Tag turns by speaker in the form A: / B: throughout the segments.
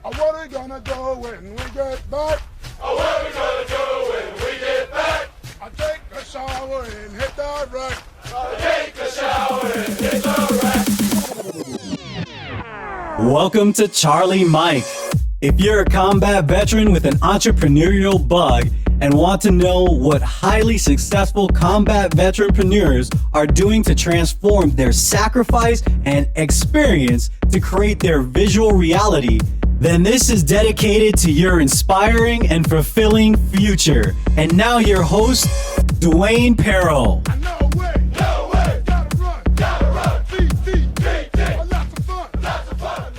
A: What are we gonna do when we get back?
B: What are we gonna do when we get back?
A: I take a shower and hit the rack.
B: Take a shower and hit the rack.
C: Welcome to Charlie Mike. If you're a combat veteran with an entrepreneurial bug and want to know what highly successful combat veteranpreneurs are doing to transform their sacrifice and experience to create their visual reality, then this is dedicated to your inspiring and fulfilling future. And now your host, Dwayne Perrell.
A: No way, gotta run, feet, lots of fun.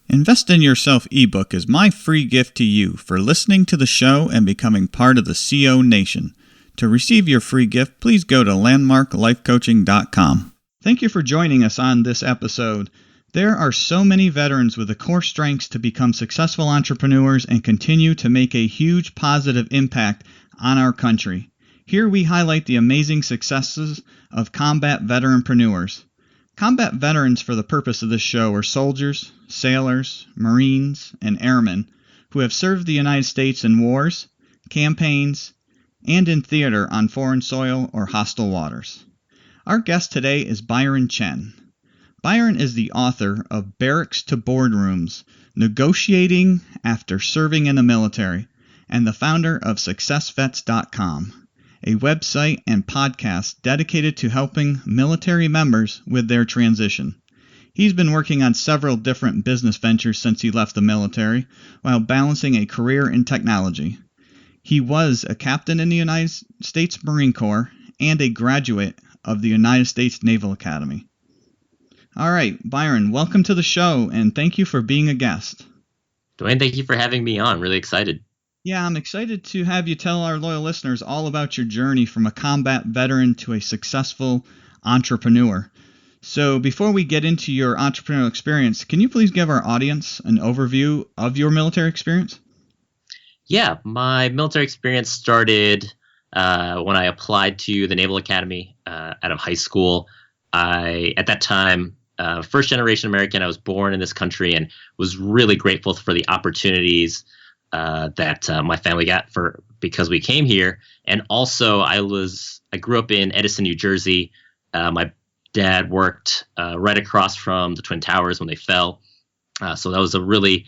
D: Invest in Yourself ebook is my free gift to you for listening to the show and becoming part of the CO Nation. To receive your free gift, please go to landmarklifecoaching.com. Thank you for joining us on this episode. There are so many veterans with the core strengths to become successful entrepreneurs and continue to make a huge positive impact on our country. Here we highlight the amazing successes of combat veteranpreneurs. Combat veterans for the purpose of this show are soldiers, sailors, Marines, and airmen who have served the United States in wars, campaigns, and in theater on foreign soil or hostile waters. Our guest today is Byron Chen. Byron is the author of Barracks to Boardrooms, Negotiating After Serving in the Military, and the founder of SuccessVets.com, a website and podcast dedicated to helping military members with their transition. He's been working on several different business ventures since he left the military, while balancing a career in technology. He was a captain in the United States Marine Corps and a graduate of the United States Naval Academy. All right, Byron, welcome to the show, and thank you for being a guest.
E: Dwayne, thank you for having me on. Really excited.
D: Yeah, I'm excited to have you tell our loyal listeners all about your journey from a combat veteran to a successful entrepreneur. So before we get into your entrepreneurial experience, can you please give our audience an overview of your military experience?
E: Yeah, my military experience started when I applied to the Naval Academy out of high school. At that time, first generation American, I was born in this country and was really grateful for the opportunities that my family got because we came here. And also I grew up in Edison, New Jersey. My dad worked right across from the Twin Towers when they fell. So that was a really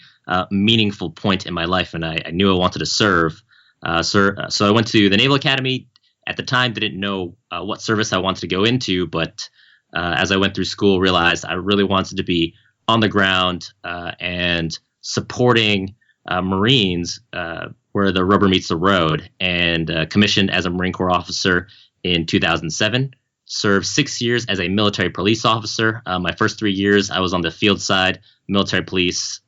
E: meaningful point in my life, and I knew I wanted to serve. So I went to the Naval Academy. At the time, didn't know what service I wanted to go into, but as I went through school, realized I really wanted to be on the ground and supporting Marines where the rubber meets the road, and commissioned as a Marine Corps officer in 2007. Served 6 years as a military police officer. My first 3 years, I was on the field side, military police,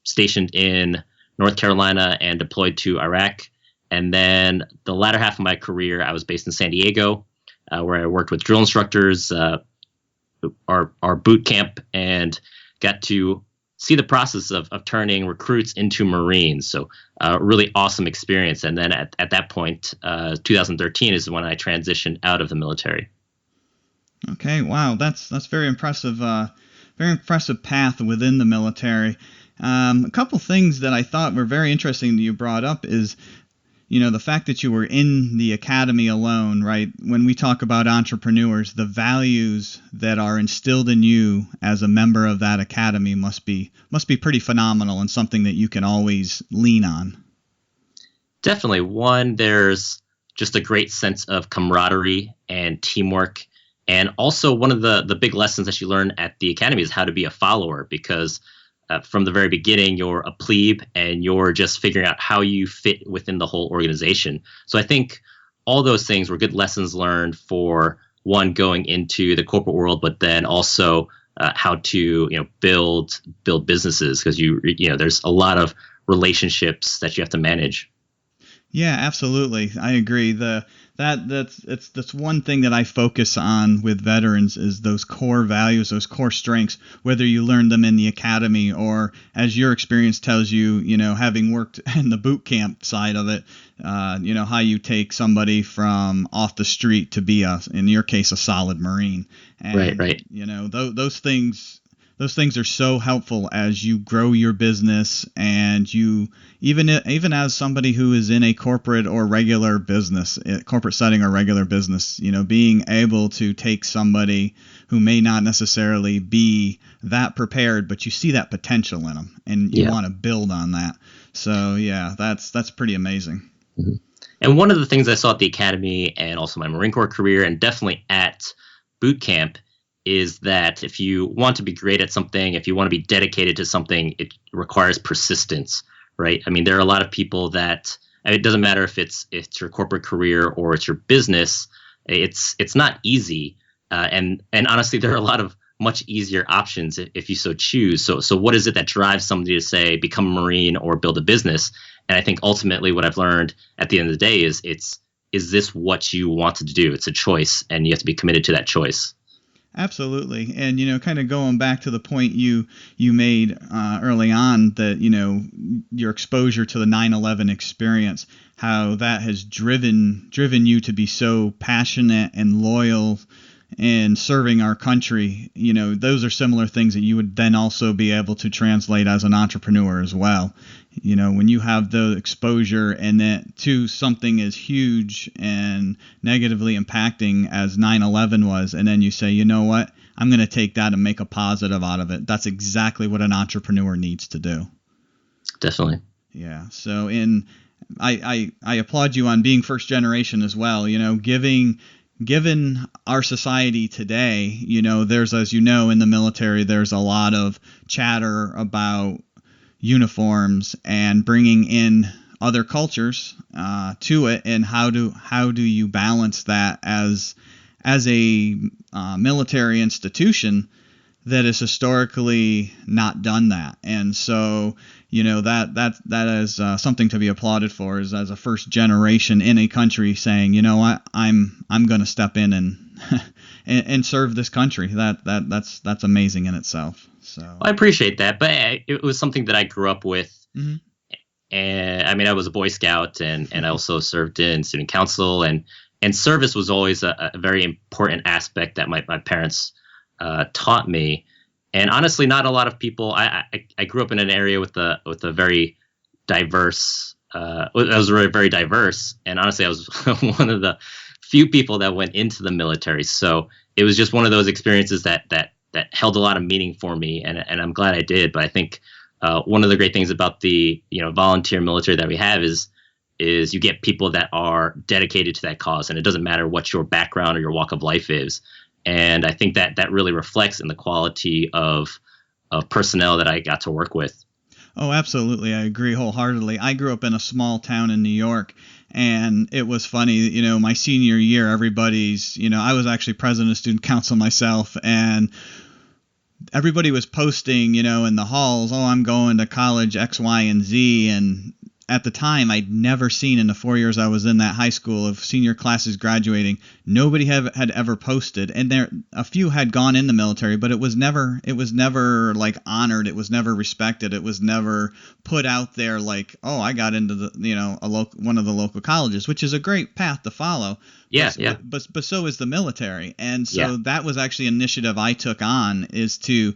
E: stationed in North Carolina and deployed to Iraq. And then the latter half of my career, I was based in San Diego, where I worked with drill instructors, our boot camp, and got to see the process of turning recruits into Marines. So really awesome experience. And then at that point, 2013 is when I transitioned out of the military.
D: Okay, wow, that's very impressive. Very impressive path within the military. A couple things that I thought were very interesting that you brought up is, the fact that you were in the academy alone, right? When we talk about entrepreneurs, the values that are instilled in you as a member of that academy must be pretty phenomenal and something that you can always lean on.
E: Definitely. One, there's just a great sense of camaraderie and teamwork. And also one of the big lessons that you learn at the academy is how to be a follower, because from the very beginning, you're a plebe and you're just figuring out how you fit within the whole organization. So I think all those things were good lessons learned for one, going into the corporate world, but then also how to build businesses, because there's a lot of relationships that you have to manage.
D: Yeah, absolutely. I agree. That's one thing that I focus on with veterans is those core values, those core strengths, whether you learn them in the academy or, as your experience tells you, having worked in the boot camp side of it, how you take somebody from off the street to be in your case, a solid Marine. And,
E: Right.
D: those things those things are so helpful as you grow your business, and you even as somebody who is in a corporate or regular business, corporate setting or regular business, being able to take somebody who may not necessarily be that prepared, but you see that potential in them, and you want to build on that. So yeah, that's pretty amazing.
E: Mm-hmm. And one of the things I saw at the academy, and also my Marine Corps career, and definitely at boot camp, is that if you want to be great at something, if you want to be dedicated to something, it requires persistence, right? I mean, there are a lot of people that, it doesn't matter if it's your corporate career or it's your business, it's not easy. And honestly, there are a lot of much easier options if you so choose. So what is it that drives somebody to say, become a Marine or build a business? And I think ultimately what I've learned at the end of the day is this what you want to do? It's a choice, and you have to be committed to that choice.
D: Absolutely. And, kind of going back to the point you made early on, that, your exposure to the 9/11 experience, how that has driven you to be so passionate and loyal in serving our country. Those are similar things that you would then also be able to translate as an entrepreneur as well. When you have the exposure and that to something as huge and negatively impacting as 9/11 was, and then you say, you know what, I'm going to take that and make a positive out of it. That's exactly what an entrepreneur needs to do. Definitely. Yeah. So I applaud you on being first generation as well. Given our society today, there's, as in the military, there's a lot of chatter about uniforms and bringing in other cultures to it, and how do you balance that as a military institution that has historically not done that. And so that is something to be applauded for, is as a first generation in a country saying, you know what, I'm going to step in and and serve this country. That's amazing in itself. So
E: I appreciate that, but it was something that I grew up with.
D: Mm-hmm.
E: And I mean, I was a Boy Scout, and I also served in student council, and service was always a very important aspect that my parents taught me. And honestly, not a lot of people. I grew up in an area with a very diverse. I was very, very diverse, and honestly, I was one of the few people that went into the military. So it was just one of those experiences that held a lot of meaning for me, and I'm glad I did. But I think one of the great things about the volunteer military that we have is you get people that are dedicated to that cause, and it doesn't matter what your background or your walk of life is. And I think that really reflects in the quality of personnel that I got to work with.
D: Oh, absolutely. I agree wholeheartedly. I grew up in a small town in New York, and it was funny, my senior year, everybody's, I was actually president of student council myself, and everybody was posting, in the halls, oh, I'm going to college X, Y, and Z. And at the time, I'd never seen, in the 4 years I was in that high school of senior classes graduating, nobody had ever posted. And a few had gone in the military, but it was never like honored. It was never respected. It was never put out there like, oh, I got into the one of the local colleges, which is a great path to follow.
E: Yeah,
D: But so is the military, and so that was actually an initiative I took on, is to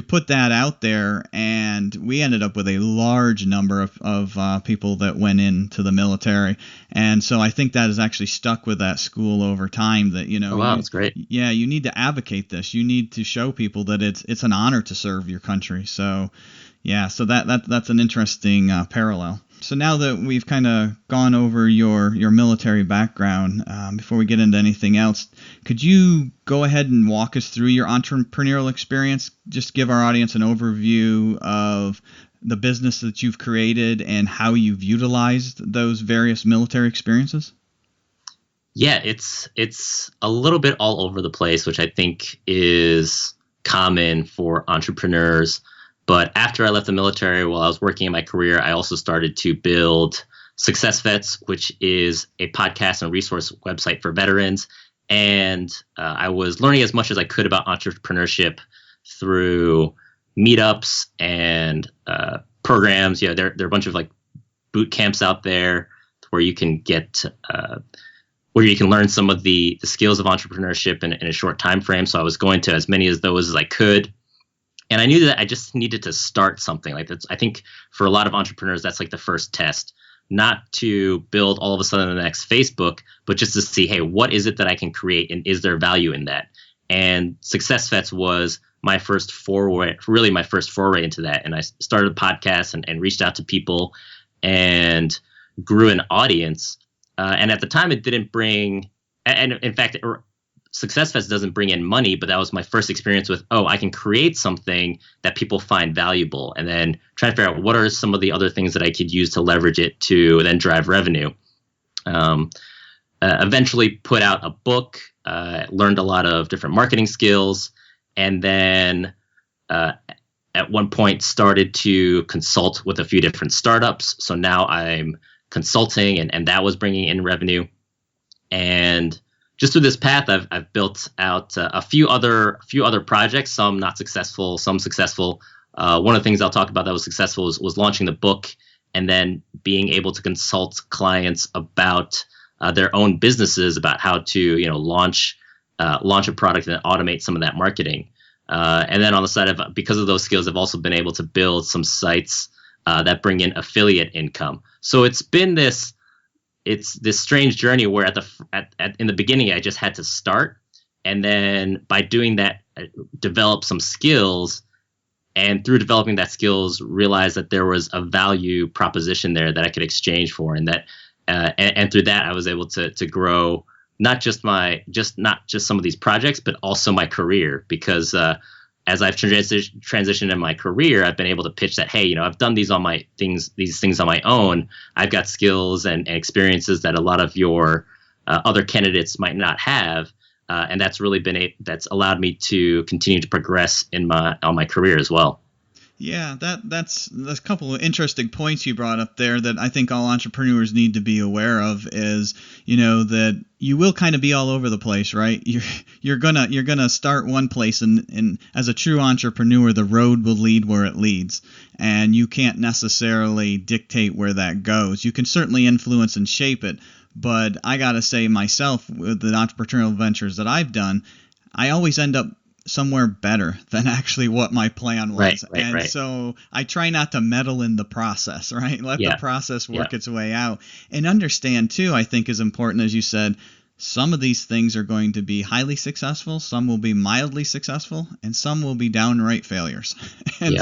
D: put that out there, and we ended up with a large number of people that went into the military, and so I think that has actually stuck with that school over time. That
E: oh, wow, that's great.
D: Yeah, you need to advocate this. You need to show people that it's an honor to serve your country. So yeah, so that's an interesting parallel. So now that we've kind of gone over your military background, before we get into anything else, could you go ahead and walk us through your entrepreneurial experience? Just give our audience an overview of the business that you've created and how you've utilized those various military experiences.
E: Yeah, it's a little bit all over the place, which I think is common for entrepreneurs. But after I left the military, while I was working in my career, I also started to build Success Vets, which is a podcast and resource website for veterans. And I was learning as much as I could about entrepreneurship through meetups and programs. There are a bunch of like boot camps out there where you can get where you can learn some of the skills of entrepreneurship in a short time frame. So I was going to as many of those as I could. And I knew that I just needed to start something. Like that's, I think for a lot of entrepreneurs, that's like the first test, not to build all of a sudden the next Facebook, but just to see, hey, what is it that I can create, and is there value in that? And Success Fets was my first foray, really my first foray into that. And I started a podcast and reached out to people and grew an audience. And at the time, it didn't bring, and in fact, Success Fest doesn't bring in money, but that was my first experience with, oh, I can create something that people find valuable, and then try to figure out what are some of the other things that I could use to leverage it to then drive revenue. Eventually put out a book, learned a lot of different marketing skills, and then at one point started to consult with a few different startups. So now I'm consulting, and that was bringing in revenue. And just through this path, I've built out a few other projects, some not successful, some successful. One of the things I'll talk about that was successful was launching the book, and then being able to consult clients about their own businesses, about how to launch a product and automate some of that marketing. And then on the side of, because of those skills, I've also been able to build some sites that bring in affiliate income. So it's been this strange journey where in the beginning I just had to start, and then by doing that, develop some skills, and through developing that skills, realized that there was a value proposition there that I could exchange for, and that and through that I was able to grow not just some of these projects, but also my career, because as I've transitioned in my career, I've been able to pitch that, hey, I've done these things on my own. I've got skills and experiences that a lot of your other candidates might not have, and that's really that's allowed me to continue to progress on my career as well.
D: Yeah, that's a couple of interesting points you brought up there that I think all entrepreneurs need to be aware of. Is that you will kind of be all over the place, right? You're gonna start one place, and as a true entrepreneur, the road will lead where it leads, and you can't necessarily dictate where that goes. You can certainly influence and shape it, but I gotta say myself, with the entrepreneurial ventures that I've done, I always end up somewhere better than actually what my plan was. Right. So I try not to meddle in the process, right? Let the process work its way out. And understand too, I think is important, as you said, some of these things are going to be highly successful, some will be mildly successful, and some will be downright failures. And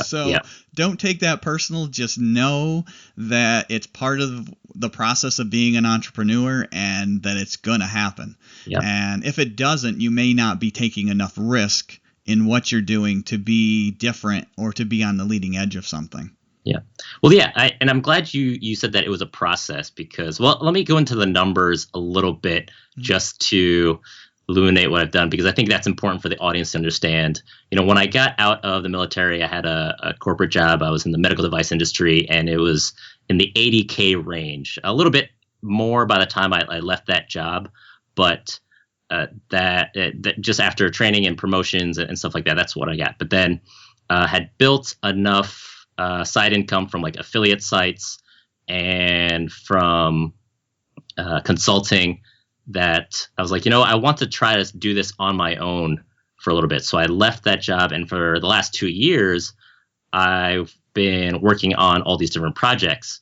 D: don't take that personal. Just know that it's part of the process of being an entrepreneur, and that it's going to happen. And if it doesn't, you may not be taking enough risk in what you're doing to be different or to be on the leading edge of something.
E: Yeah. Well, and I'm glad you said that it was a process, because, well, let me go into the numbers a little bit just to illuminate what I've done, because I think that's important for the audience to understand. When I got out of the military, I had a corporate job. I was in the medical device industry, and it was in the 80K range, a little bit more by the time I left that job. But that just after training and promotions and stuff like that, that's what I got. But then had built enough side income from like affiliate sites and from consulting that I was like, I want to try to do this on my own for a little bit. So I left that job, and for the last 2 years, I've been working on all these different projects.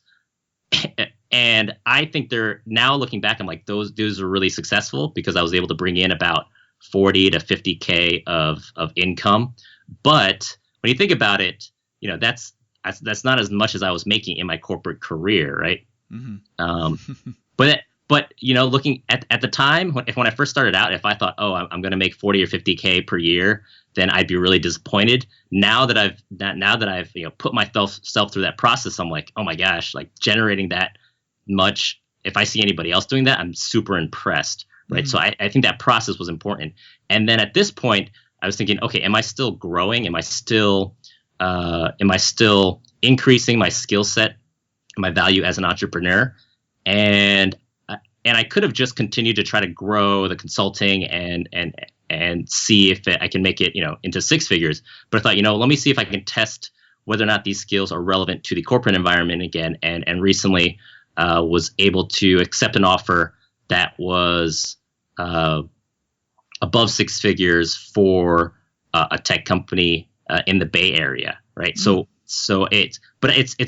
E: And I think they're, now looking back, I'm like, those are really successful, because I was able to bring in about 40 to 50K of income. But when you think about it, that's not as much as I was making in my corporate career, right? Mm-hmm. But looking at the time when I first started out, if I thought, oh, I'm going to make 40 or 50K per year, then I'd be really disappointed. Now that I've put myself through that process, I'm like, oh my gosh, like generating that much. If I see anybody else doing that, I'm super impressed, right? Mm-hmm. So I think that process was important. And then at this point, I was thinking, okay, am I still growing? Am I still increasing my skill set, my value as an entrepreneur? And I could have just continued to try to grow the consulting and see if I can make it, into six figures. But I thought, let me see if I can test whether or not these skills are relevant to the corporate environment again. And recently was able to accept an offer that was above six figures for a tech company in the Bay Area, right? So it's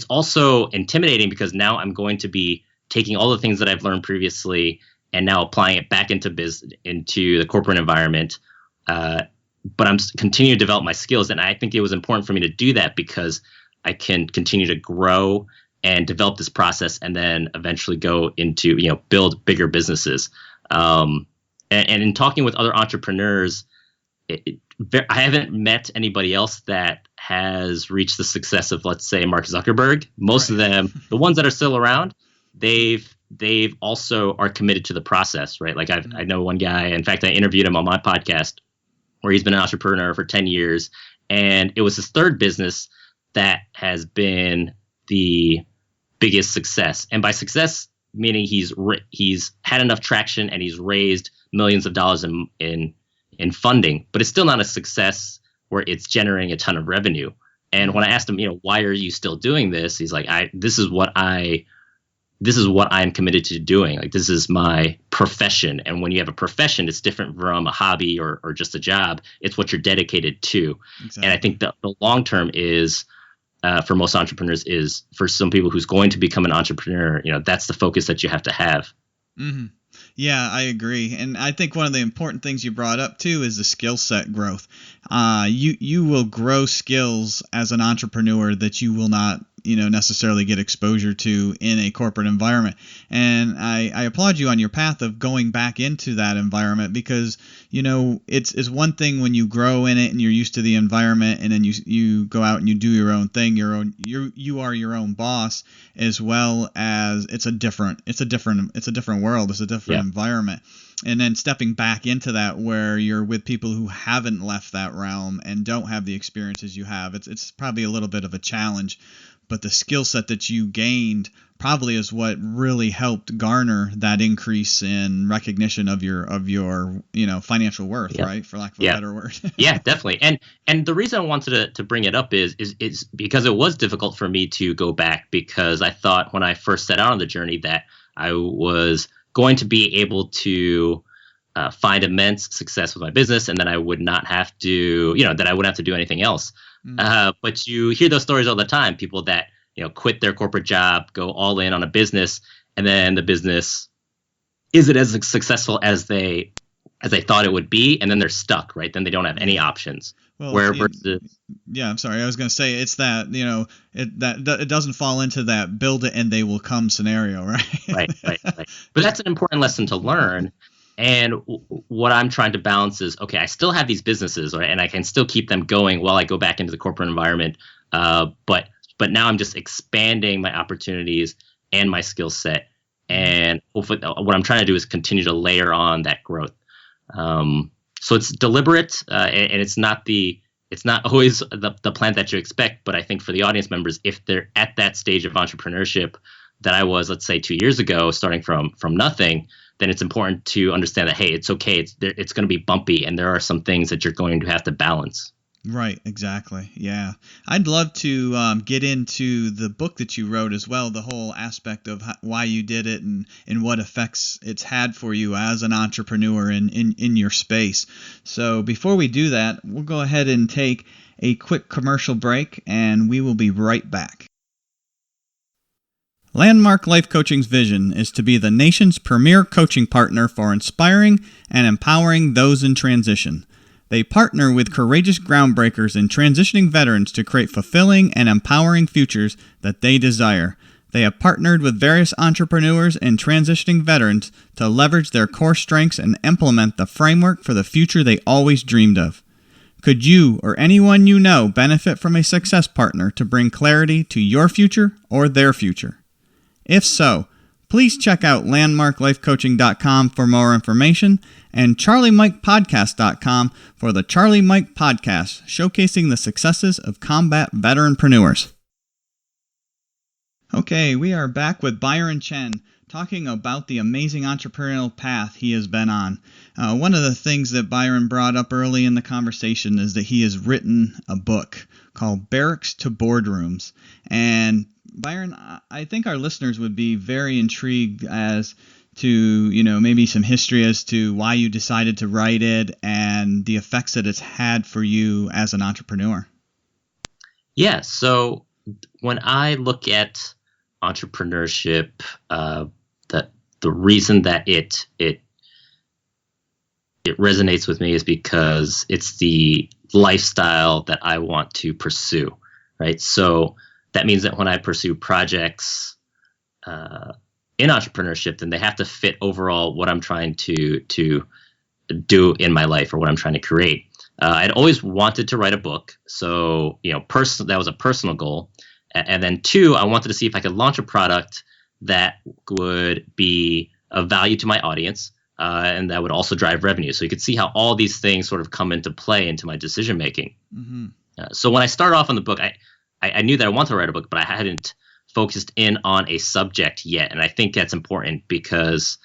E: also intimidating because now I'm going to be taking all the things that I've learned previously and now applying it back into the corporate environment. But I'm continuing to develop my skills, and I think it was important for me to do that because I can continue to grow and develop this process, and then eventually go into build bigger businesses. And in talking with other entrepreneurs, I haven't met anybody else that has reached the success of, let's say, Mark Zuckerberg. Most of them, the ones that are still around, they've also are committed to the process, right? Like I know one guy, in fact, I interviewed him on my podcast, where he's been an entrepreneur for 10 years. And it was his third business that has been the biggest success. And by success, meaning he's had enough traction and he's raised millions of dollars in funding, but it's still not a success where it's generating a ton of revenue. And when I asked him, why are you still doing this? He's like, this is what I'm committed to doing. Like, this is my profession. And when you have a profession, it's different from a hobby or just a job. It's what you're dedicated to. Exactly. And I think the long term is, for most entrepreneurs, is for some people who's going to become an entrepreneur, that's the focus that you have to have.
D: Mm-hmm. Yeah, I agree. And I think one of the important things you brought up too is the skill set growth. You will grow skills as an entrepreneur that you will not necessarily get exposure to in a corporate environment. And I applaud you on your path of going back into that environment, because it's one thing when you grow in it and you're used to the environment, and then you go out and you do your own thing, you are your own boss, as well as it's a different world, it's a different environment. And then stepping back into that, where you're with people who haven't left that realm and don't have the experiences you have, it's probably a little bit of a challenge. But the skill set that you gained probably is what really helped garner that increase in recognition of your financial worth, right? For lack of a better word.
E: Yeah, definitely. And the reason I wanted to bring it up is because it was difficult for me to go back, because I thought when I first set out on the journey that I was going to be able to find immense success with my business, and then I would not have to, that I wouldn't have to do anything else. But you hear those stories all the time. People that quit their corporate job, go all in on a business, and then the business isn't as successful as they thought it would be, and then they're stuck. Right? Then they don't have any options.
D: Well, I'm sorry. I was going to say it's that it doesn't fall into that build it and they will come scenario, right? Right.
E: But that's an important lesson to learn. And what I'm trying to balance is, okay, I still have these businesses, right, and I can still keep them going while I go back into the corporate environment. But now I'm just expanding my opportunities and my skill set. And hopefully, what I'm trying to do is continue to layer on that growth. So it's deliberate, and it's not always the plan that you expect. But I think for the audience members, if they're at that stage of entrepreneurship that I was, let's say 2 years ago, starting from nothing, then it's important to understand that, hey, it's okay. It's going to be bumpy, and there are some things that you're going to have to balance.
D: Right, exactly. Yeah. I'd love to get into the book that you wrote as well, the whole aspect of why you did it and what effects it's had for you as an entrepreneur in your space. So before we do that, we'll go ahead and take a quick commercial break, and we will be right back. Landmark Life Coaching's vision is to be the nation's premier coaching partner for inspiring and empowering those in transition. They partner with courageous groundbreakers and transitioning veterans to create fulfilling and empowering futures that they desire. They have partnered with various entrepreneurs and transitioning veterans to leverage their core strengths and implement the framework for the future they always dreamed of. Could you or anyone you know benefit from a success partner to bring clarity to your future or their future? If so, please check out landmarklifecoaching.com for more information and charliemikepodcast.com for the Charlie Mike Podcast, showcasing the successes of combat veteranpreneurs. Okay, we are back with Byron Chen, talking about the amazing entrepreneurial path he has been on. One of the things that Byron brought up early in the conversation is that he has written a book called Barracks to Boardrooms. And Byron, I think our listeners would be very intrigued as to, maybe some history as to why you decided to write it and the effects that it's had for you as an entrepreneur.
E: Yeah. So when I look at entrepreneurship, the reason that it resonates with me is because it's the lifestyle that I want to pursue, right? So that means that when I pursue projects in entrepreneurship, then they have to fit overall what I'm trying to do in my life or what I'm trying to create. I'd always wanted to write a book, so that was a personal goal. And then two, I wanted to see if I could launch a product that would be of value to my audience, and that would also drive revenue. So you could see how all these things sort of come into play into my decision making.
D: Mm-hmm.
E: So when I started off on the book, I knew that I wanted to write a book, but I hadn't focused in on a subject yet. And I think that's important because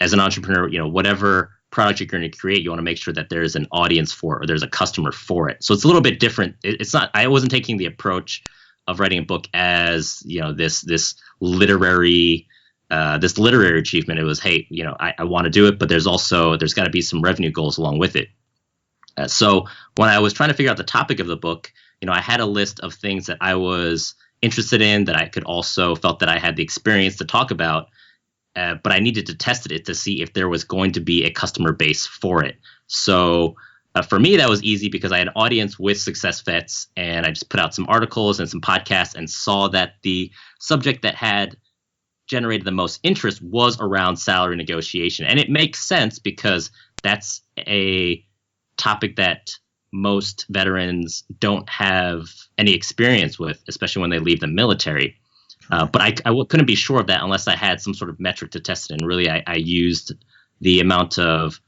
E: as an entrepreneur, whatever product you're going to create, you want to make sure that there's an audience for it or there's a customer for it. So it's a little bit different. It's not, I wasn't taking the approach of writing a book as, this literary achievement. It was, hey, I want to do it, but there's got to be some revenue goals along with it. So when I was trying to figure out the topic of the book, I had a list of things that I was interested in that I could also felt that I had the experience to talk about. But I needed to test it to see if there was going to be a customer base for it. So for me, that was easy because I had an audience with success vets, and I just put out some articles and some podcasts and saw that the subject that had generated the most interest was around salary negotiation. And it makes sense because that's a topic that most veterans don't have any experience with, especially when they leave the military. But I couldn't be sure of that unless I had some sort of metric to test it. And really, I used the amount of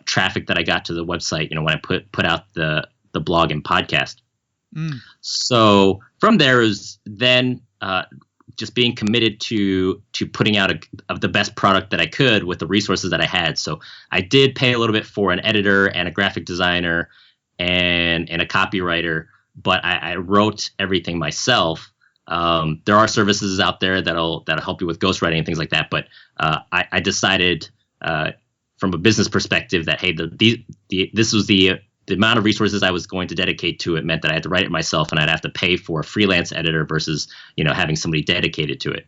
E: traffic that I got to the website, when I put out the blog and podcast. So from there is then just being committed to putting out the best product that I could with the resources that I had. So I did pay a little bit for an editor and a graphic designer and a copywriter, but I wrote everything myself. There are services out there that'll help you with ghostwriting and things like that. But I decided from a business perspective that, hey, this was the amount of resources I was going to dedicate to it meant that I had to write it myself, and I'd have to pay for a freelance editor versus having somebody dedicated to it.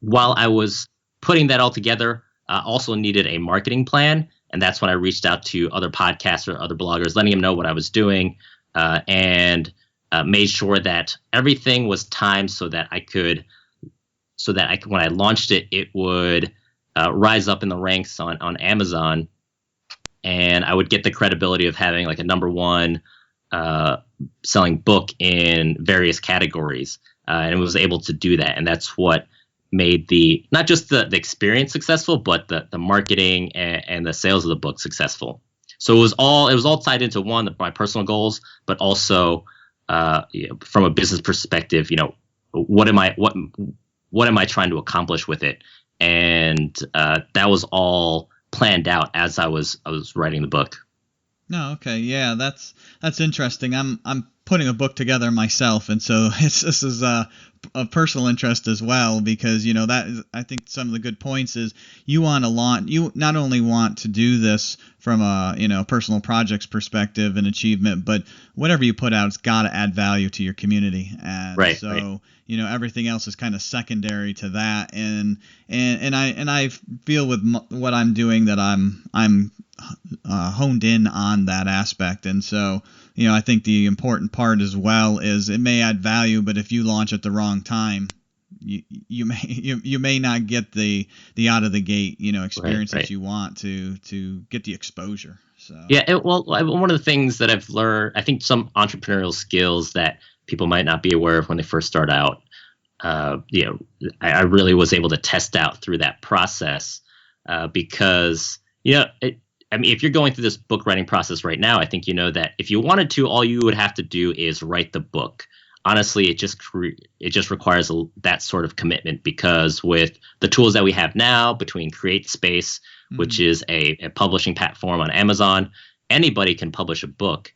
E: While I was putting that all together, I also needed a marketing plan, and that's when I reached out to other podcasts or other bloggers, letting them know what I was doing, and made sure that everything was timed so that when I launched it, it would rise up in the ranks on Amazon, and I would get the credibility of having like a number one selling book in various categories, and it was able to do that. And that's what made not just the experience successful, but the marketing and the sales of the book successful. So it was all tied into my personal goals, but also from a business perspective, what am I trying to accomplish with it? And that was all planned out as I was writing the book.
D: No, okay, yeah, that's interesting. I'm putting a book together myself, and so this is a personal interest as well, because I think some of the good points is you not only want to do this from a personal projects perspective and achievement, but whatever you put out, it's got to add value to your community, and
E: right,
D: so
E: right.
D: Everything else is kind of secondary to that, and I feel with what I'm doing that I'm honed in on that aspect, and so I think the important part as well is it may add value, but if you launch at the wrong time, you may not get the out of the gate experience
E: right.
D: that you want to get the exposure. So
E: yeah, one of the things that I've learned, I think some entrepreneurial skills that people might not be aware of when they first start out, I really was able to test out through that process because if you're going through this book writing process right now, I think that if you wanted to, all you would have to do is write the book. Honestly, it just requires that sort of commitment, because with the tools that we have now, between CreateSpace, which is a publishing platform on Amazon, anybody can publish a book.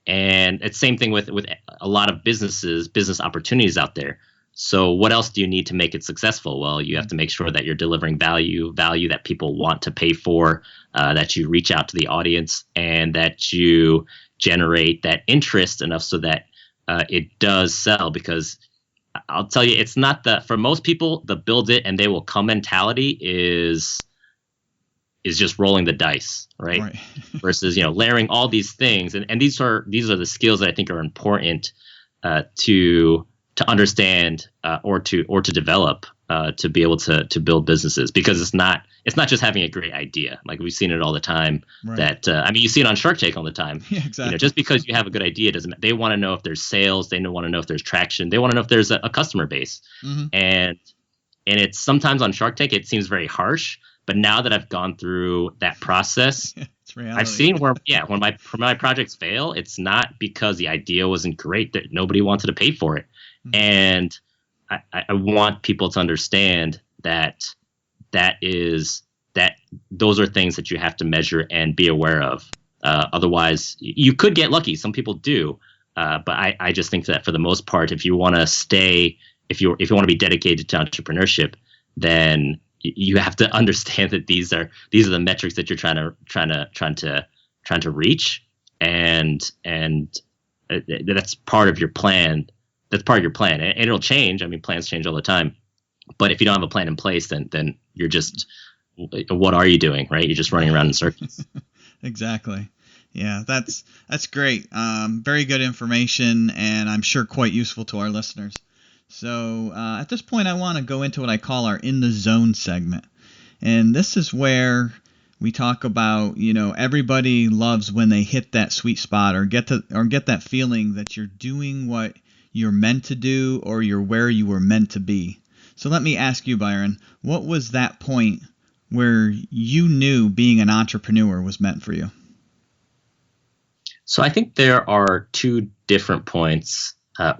E: And it's the same thing with a lot of business opportunities out there. So what else do you need to make it successful? Well, you have to make sure that you're delivering value that people want to pay for, that you reach out to the audience, and that you generate that interest enough so that it does sell. Because I'll tell you, it's not for most people, the build it and they will come mentality is just rolling the dice, right? Versus, layering all these things. And these are the skills that I think are important to understand or to develop to be able to build businesses, because it's not just having a great idea. Like we've seen it all the time. That you see it on Shark Tank all the time.
D: Yeah, exactly.
E: Just because you have a good idea doesn't. They want to know if there's sales. They want to know if there's traction. They want to know if there's a customer base. And it's sometimes on Shark Tank it seems very harsh. But now that I've gone through that process, I've seen where, when my projects fail, it's not because the idea wasn't great, that nobody wanted to pay for it. And I want people to understand that those are things that you have to measure and be aware of. Otherwise, you could get lucky. Some people do. But I just think that for the most part, if you want to if you want to be dedicated to entrepreneurship, then you have to understand that these are the metrics that you're trying to reach, and that's part of your plan. That's part of your plan, and it'll change. Plans change all the time, but if you don't have a plan in place, then you're just, what are you doing, right? You're just running around in circles.
D: Exactly. Yeah, that's great. Very good information, and I'm sure quite useful to our listeners. So at this point, I want to go into what I call our In the Zone segment. And this is where we talk about, everybody loves when they hit that sweet spot or get that feeling that you're doing what you're meant to do, or you're where you were meant to be. So let me ask you, Byron, what was that point where you knew being an entrepreneur was meant for you?
E: So I think there are two different points.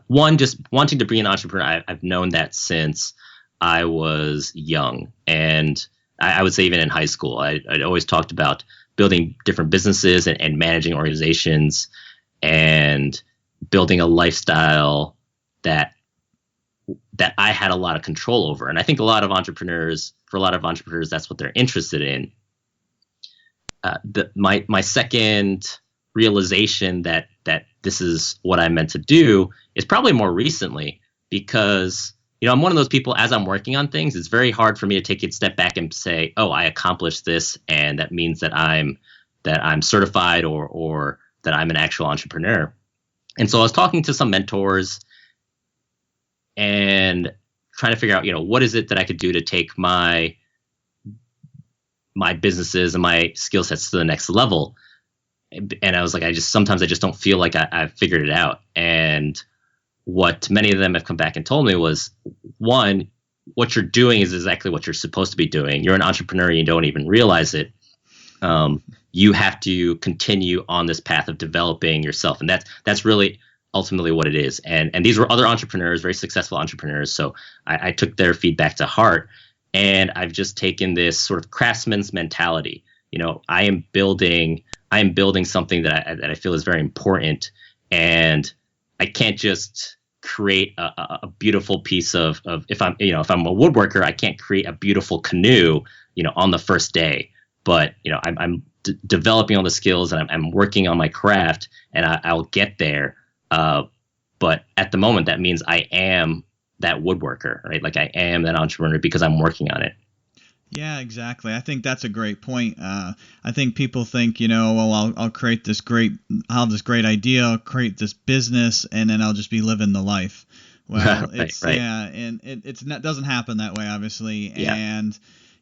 E: One, just wanting to be an entrepreneur. I've known that since I was young, and I would say even in high school, I'd always talked about building different businesses and managing organizations and building a lifestyle that I had a lot of control over. And I think for a lot of entrepreneurs, that's what they're interested in. My second realization that this is what I meant to do is probably more recently, because I'm one of those people, as I'm working on things, it's very hard for me to take a step back and say, oh, I accomplished this, and that means that I'm certified or that I'm an actual entrepreneur. And so I was talking to some mentors and trying to figure out, what is it that I could do to take my businesses and my skill sets to the next level. And I was like, sometimes I just don't feel like I've figured it out. And what many of them have come back and told me was, one, what you're doing is exactly what you're supposed to be doing. You're an entrepreneur, you don't even realize it. You have to continue on this path of developing yourself. And that's really ultimately what it is. And these were other entrepreneurs, very successful entrepreneurs. So I took their feedback to heart, and I've just taken this sort of craftsman's mentality. I am building something that I feel is very important, and I can't just create a beautiful piece of if I'm a woodworker, I can't create a beautiful canoe, on the first day, but I'm developing all the skills, and I'm working on my craft, and I'll get there. But at the moment, that means I am that woodworker, right? Like I am that entrepreneur because I'm working on it.
D: Yeah, exactly. I think that's a great point. I think people think, well, I'll create I'll have this great idea, I'll create this business, and then I'll just be living the life. Well, right. Yeah, and it doesn't happen that way, obviously. Yeah. And,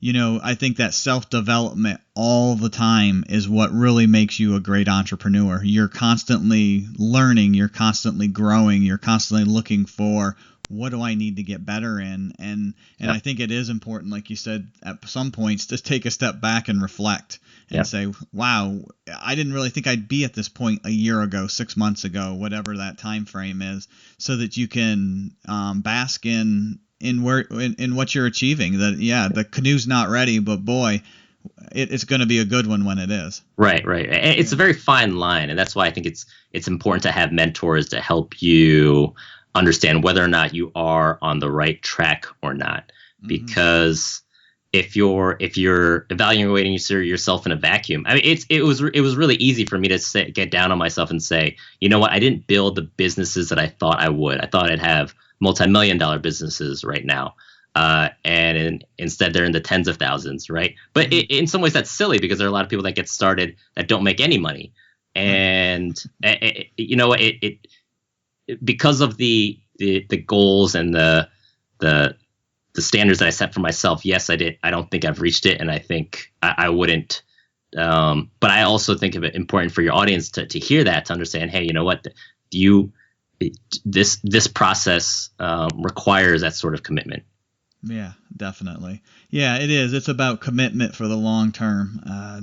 D: I think that self-development all the time is what really makes you a great entrepreneur. You're constantly learning, you're constantly growing, you're constantly looking for, what do I need to get better in? And I think it is important, like you said, at some points, to take a step back and reflect and say, wow, I didn't really think I'd be at this point a year ago, 6 months ago, whatever that time frame is, so that you can bask in what you're achieving. That the canoe's not ready, but boy, it's going to be a good one when it is. Right.
E: And it's a very fine line, and that's why I think it's important to have mentors to help you understand whether or not you are on the right track or not. Because if you're evaluating yourself in a vacuum, I mean, it was really easy for me to get down on myself and say, you know what, I didn't build the businesses that I thought I would. I thought I'd have multi-million-dollar businesses right now, instead they're in the tens of thousands, right? But in some ways that's silly, because there are a lot of people that get started that don't make any money, and you know, because of the goals and the standards that I set for myself. Yes, I did. I don't think I've reached it, and I think I wouldn't. But I also think of it important for your audience to hear that, to understand, hey, you know what, this process requires that sort of commitment.
D: Yeah, definitely. Yeah, it is. It's about commitment for the long term.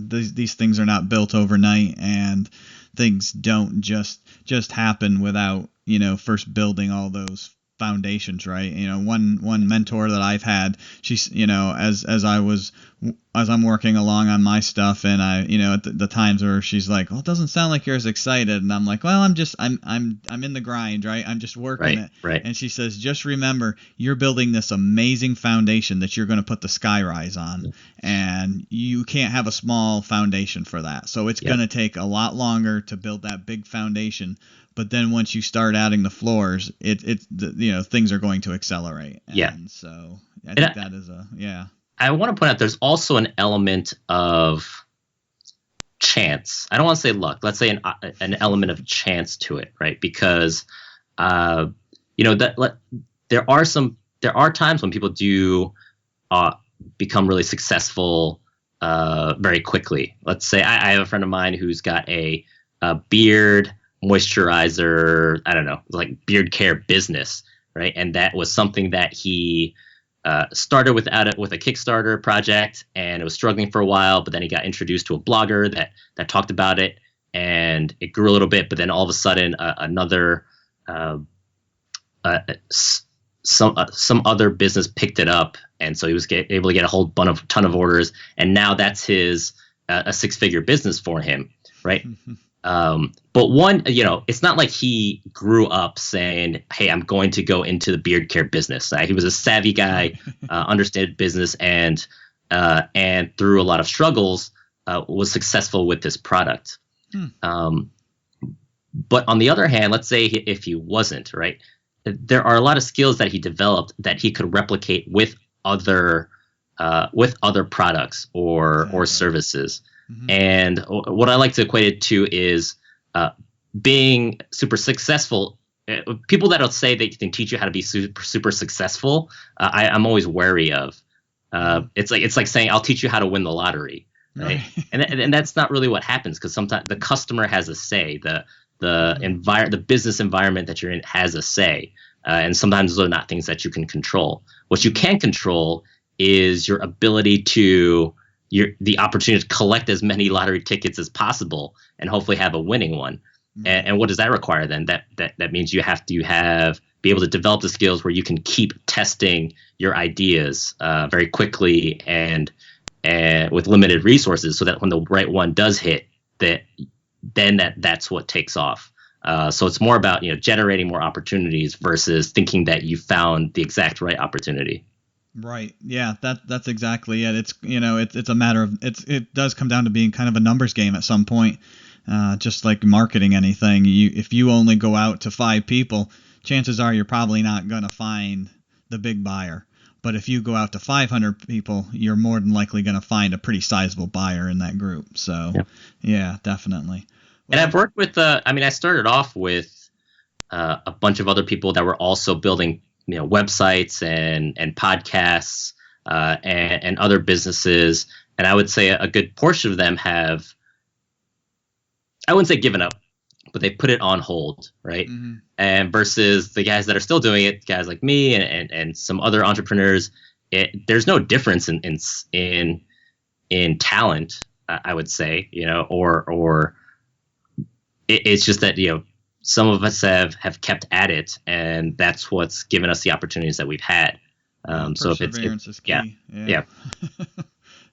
D: These things are not built overnight, and things don't just happen without, you know, first building all those foundations, right? You know, one mentor that I've had, she's, you know, as I'm working along on my stuff, and I, you know, at the times where she's like, well, it doesn't sound like you're as excited, and I'm like, well, I'm in the grind, right? I'm just working it.
E: Right.
D: And she says, just remember, you're building this amazing foundation that you're going to put the skyrise on, and you can't have a small foundation for that. So it's going to take a lot longer to build that big foundation. But then once you start adding the floors, you know, things are going to accelerate. And so I think that is I
E: want to point out there's also an element of chance. I don't want to say luck. Let's say an element of chance to it, right? Because you know, there are times when people do become really successful very quickly. Let's say I have a friend of mine who's got a beard moisturizer, I don't know, like beard care business, right? And that was something that he started with a Kickstarter project, and it was struggling for a while, but then he got introduced to a blogger that talked about it, and it grew a little bit, but then all of a sudden another some other business picked it up, and so he was able to get a whole ton of orders, and now that's his a six-figure business for him, right? But one, you know, it's not like he grew up saying, hey, I'm going to go into the beard care business. He was a savvy guy, understood business, and through a lot of struggles, was successful with this product. But on the other hand, let's say if he wasn't, right, there are a lot of skills that he developed that he could replicate with other products or services. And what I like to equate it to is being super successful. People that will say they can teach you how to be super successful, I'm always wary of. It's like saying, I'll teach you how to win the lottery, right? and that's not really what happens, because sometimes the customer has a say. The business environment that you're in has a say, and sometimes those are not things that you can control. What you can control is your ability to the opportunity to collect as many lottery tickets as possible and hopefully have a winning one. And what does that require then? That means you have to be able to develop the skills where you can keep testing your ideas very quickly and with limited resources, so that when the right one does hit, that's what takes off. So it's more about, you know, generating more opportunities versus thinking that you found the exact right opportunity.
D: Right. Yeah, that's exactly it. It's, you know, it's a matter of, it does come down to being kind of a numbers game at some point. Just like marketing anything, if you only go out to 5 people, chances are you're probably not going to find the big buyer. But if you go out to 500 people, you're more than likely going to find a pretty sizable buyer in that group. So yeah, definitely.
E: And I've worked with, I started off with a bunch of other people that were also building, you know, websites and podcasts and other businesses. And I would say a good portion of them have, I wouldn't say given up, but they put it on hold, right? And versus the guys that are still doing it, guys like me and some other entrepreneurs, there's no difference in talent, I would say, you know, or it's just that, you know, some of us have kept at it, and that's what's given us the opportunities that we've had. So if
D: perseverance is key.
E: Yeah.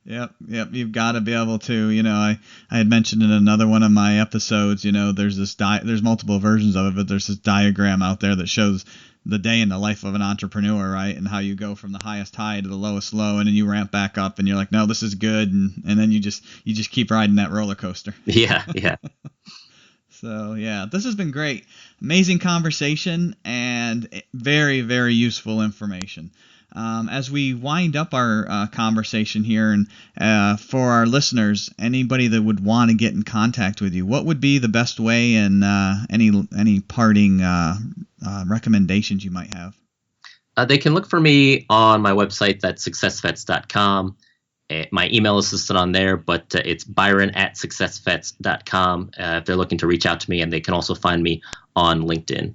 D: Yep. You've got to be able to, I had mentioned in another one of my episodes, there's there's multiple versions of it, but there's this diagram out there that shows the day in the life of an entrepreneur, right? And how you go from the highest high to the lowest low, and then you ramp back up, and you're like, no, this is good, and then you just keep riding that roller coaster.
E: Yeah.
D: So yeah, this has been great, amazing conversation, and very, very useful information. As we wind up our conversation here, and for our listeners, anybody that would want to get in contact with you, what would be the best way, and any parting recommendations you might have?
E: They can look for me on my website, that's successvets.com. My email is listed on there, but it's byron@successvets.com if they're looking to reach out to me, and they can also find me on LinkedIn.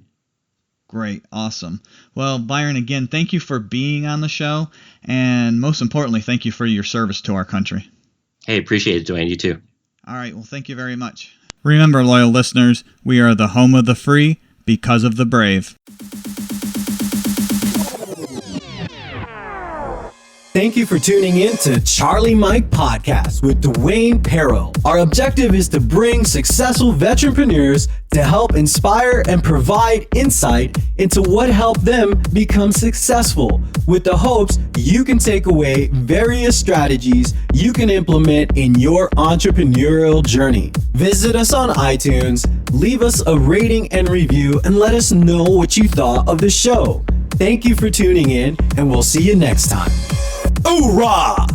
D: Great. Awesome. Well, Byron, again, thank you for being on the show. And most importantly, thank you for your service to our country.
E: Hey, appreciate it, Dwayne. You too.
D: All right. Well, thank you very much. Remember, loyal listeners, we are the home of the free because of the brave.
C: Thank you for tuning in to Charlie Mike Podcast with Dwayne Perro. Our objective is to bring successful veteranpreneurs to help inspire and provide insight into what helped them become successful, with the hopes you can take away various strategies you can implement in your entrepreneurial journey. Visit us on iTunes, leave us a rating and review, and let us know what you thought of the show. Thank you for tuning in, and we'll see you next time. Hoorah!